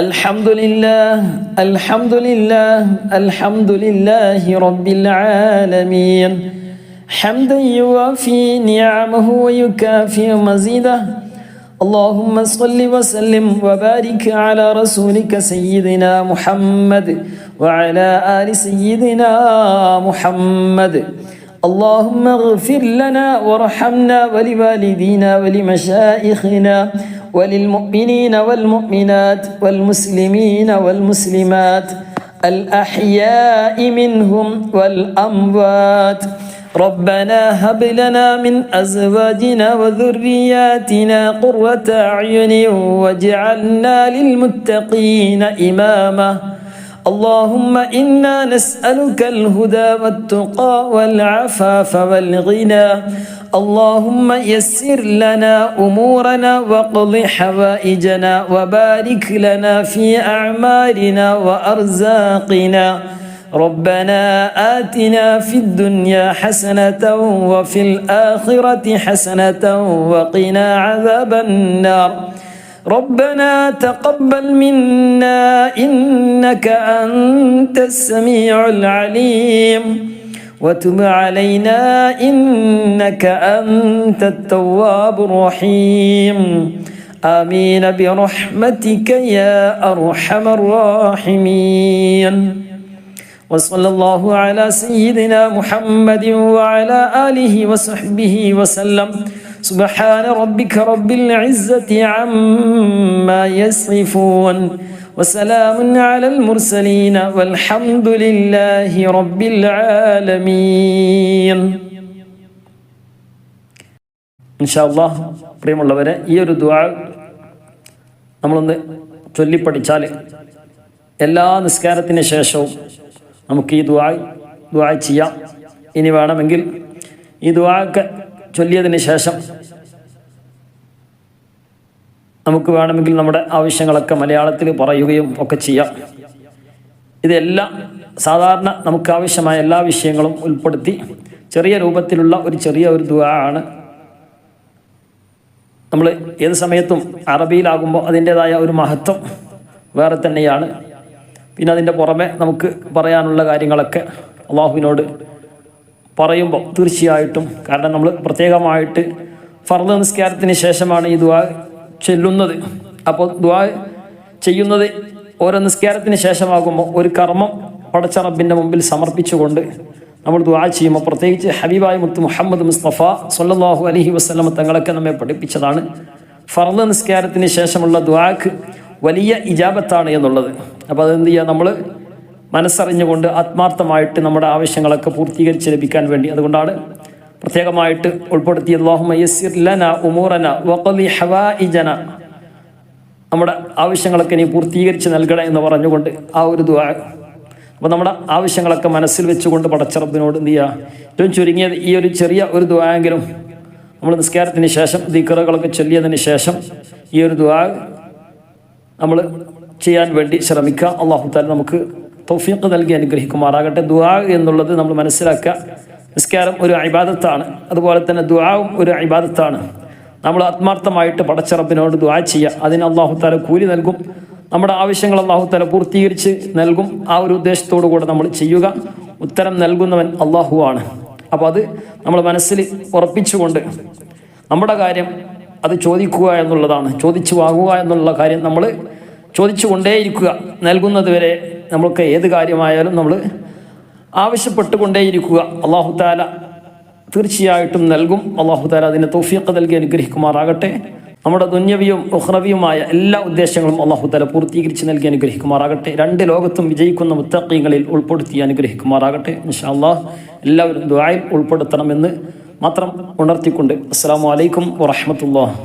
الحمد لله الحمد لله الحمد لله رب العالمين حمدا يوافي نعمه ويكافئ مزيده اللهم صل وسلم وبارك على رسولك سيدنا محمد وعلى آل سيدنا محمد اللهم اغفر لنا وارحمنا ولوالدينا ولمشائخنا وللمؤمنين والمؤمنات والمسلمين والمسلمات الأحياء منهم والأموات ربنا هب لنا من أزواجنا وذرياتنا قرة أعين واجعلنا للمتقين إماما اللهم إنا نسألك الهدى والتقى والعفاف والغنى اللهم يسر لنا أمورنا واقض حوائجنا وبارك لنا في أعمالنا وأرزاقنا ربنا آتنا في الدنيا حسنة وفي الآخرة حسنة وقنا عذاب النار ربنا تقبل منا إنك أنت السميع العليم وتب علينا إنك أنت التواب الرحيم آمين برحمتك يا أرحم الراحمين وصلى الله على سيدنا محمد وعلى آله وصحبه وسلم سبحان ربك رب العزة عما يصفون وسلام على المرسلين والحمد لله رب العالمين إن شاء الله പ്രിയമുള്ളവരെ ഈ ഒരു ദുആ നമ്മളൊന്ന് ചൊല്ലിപ്പഠിച്ചാൽ എല്ലാ നിസ്കാരത്തിന് ശേഷവും നമുക്ക് ഈ ദുആ ചെയ്യാം. ഇനി വേണമെങ്കിൽ ഈ ദുആക്ക് ചൊല്ലിയതിന് ശേഷം നമുക്ക് വേണമെങ്കിൽ നമ്മുടെ ആവശ്യങ്ങളൊക്കെ മലയാളത്തിൽ പറയുകയും ഒക്കെ ചെയ്യാം. ഇതെല്ലാം സാധാരണ നമുക്ക് ആവശ്യമായ എല്ലാ വിഷയങ്ങളും ഉൾപ്പെടുത്തി ചെറിയ രൂപത്തിലുള്ള ചെറിയ ഒരു ദുആ ആണ്. നമ്മൾ ഏത് സമയത്തും അറബിയിലാകുമ്പോൾ അതിൻ്റെതായ ഒരു മഹത്വം വേറെ തന്നെയാണ്. പിന്നെ അതിൻ്റെ പുറമെ നമുക്ക് പറയാനുള്ള കാര്യങ്ങളൊക്കെ അള്ളാഹുവിനോട് പറയുമ്പോൾ തീർച്ചയായിട്ടും, കാരണം നമ്മൾ പ്രത്യേകമായിട്ട് ഫർദ് നിസ്കാരത്തിന് ശേഷമാണ് ഈ ദുആ ചൊല്ലുന്നത്. അപ്പോൾ ദുആ ചെയ്യുന്നത് ഓരോ നിസ്കാരത്തിന് ശേഷമാകുമ്പോൾ ഒരു കർമ്മം പടച്ച റബ്ബിൻ്റെ മുമ്പിൽ സമർപ്പിച്ചുകൊണ്ട് നമ്മൾ ദുആ ചെയ്യുമ്പോൾ, പ്രത്യേകിച്ച് ഹബീബായ മുത്ത് മുഹമ്മദ് മുസ്തഫ സ്വല്ലല്ലാഹു അലൈഹി വസല്ലം തങ്ങളൊക്കെ നമ്മെ പഠിപ്പിച്ചതാണ് ഫർദ് നിസ്കാരത്തിന് ശേഷമുള്ള ദുആക്ക് വലിയ ഇജാബത്താണ് എന്നുള്ളത്. അപ്പോൾ അതെന്ത് ചെയ്യുക, നമ്മൾ മനസ്സറിഞ്ഞുകൊണ്ട് ആത്മാർത്ഥമായിട്ട് നമ്മുടെ ആവശ്യങ്ങളൊക്കെ പൂർത്തീകരിച്ച് ലഭിക്കാൻ വേണ്ടി, അതുകൊണ്ടാണ് പ്രത്യേകമായിട്ട് ഉൾപ്പെടുത്തിയത് അല്ലാഹുമ്മ യസ്സിർ ലനാ ഉമൂറനാ വഖളി ഹവായിജന, നമ്മുടെ ആവശ്യങ്ങളൊക്കെ നീ പൂർത്തീകരിച്ച് നൽകണേ എന്ന് പറഞ്ഞുകൊണ്ട് ആ ഒരു ദുആ. അപ്പോൾ നമ്മുടെ ആവശ്യങ്ങളൊക്കെ മനസ്സിൽ വെച്ചുകൊണ്ട് പടച്ച റബ്ബിനോട് എന്ത് ചെയ്യുക, ഏറ്റവും ചുരുങ്ങിയത് ഈ ഒരു ചെറിയ ഒരു ദുആയെങ്കിലും നമ്മൾ നിസ്കാരത്തിന് ശേഷം ദിക്റുകളൊക്കെ ചൊല്ലിയതിന് ശേഷം ഈ ഒരു ദുആ നമ്മൾ ചെയ്യാൻ വേണ്ടി ശ്രമിക്കുക. അല്ലാഹു തആല നമുക്ക് തൗഫീഖ് നൽകി അനുഗ്രഹിക്കുമാറാകട്ടെ. ദുആ എന്നുള്ളത് നമ്മൾ മനസ്സിലാക്കുക, നിസ്കാരം ഒരു ഇബാദത്താണ്, അതുപോലെ തന്നെ ദുആവും ഒരു ഇബാദത്താണ്. നമ്മൾ ആത്മാർത്ഥമായിട്ട് പടച്ച റബ്ബിനോട് ദുആ ചെയ്യുക, അതിന് അല്ലാഹു തആല കൂലി നൽകും. നമ്മുടെ ആവശ്യങ്ങൾ അല്ലാഹു തആല പൂർത്തീകരിച്ച് നൽകും. ആ ഒരു ഉദ്ദേശത്തോടു കൂടെ നമ്മൾ ചെയ്യുക. ഉത്തരം നൽകുന്നവൻ അല്ലാഹുവാണ്. അപ്പോൾ അത് നമ്മൾ മനസ്സിൽ ഉറപ്പിച്ചുകൊണ്ട് നമ്മുടെ കാര്യം അത് ചോദിക്കുക എന്നുള്ളതാണ്. ചോദിച്ചു വാങ്ങുക എന്നുള്ള കാര്യം നമ്മൾ ചോദിച്ചു കൊണ്ടേയിരിക്കുക. നൽകുന്നത് വരെ നമ്മൾക്ക് ഏത് കാര്യമായാലും നമ്മൾ ആവശ്യപ്പെട്ടുകൊണ്ടേയിരിക്കുക. അല്ലാഹു തആല തീർച്ചയായിട്ടും നൽകും. അല്ലാഹു തആല അതിന് തൗഫീഖ് നൽകി അനുഗ്രഹിക്കുമാറാകട്ടെ. നമ്മുടെ ദുന്യവിയും ഉഖ്റവിയുമായ എല്ലാ ഉദ്ദേശങ്ങളും അല്ലാഹു തആല പൂർത്തീകരിച്ച് നൽകി അനുഗ്രഹിക്കുമാറാകട്ടെ. രണ്ട് ലോകത്തും വിജയിക്കുന്ന മുത്തഖീങ്ങളിൽ ഉൾപ്പെടുത്തി അനുഗ്രഹിക്കുമാറാകട്ടെ. ഇൻഷാ അല്ലാഹ് എല്ലാവരും ദുആയിൽ ഉൾപ്പെടുത്തണമെന്ന് മാത്രം ഉണർത്തിക്കൊണ്ട് അസ്സലാമു അലൈക്കും വറഹ്മത്തുള്ളാഹി.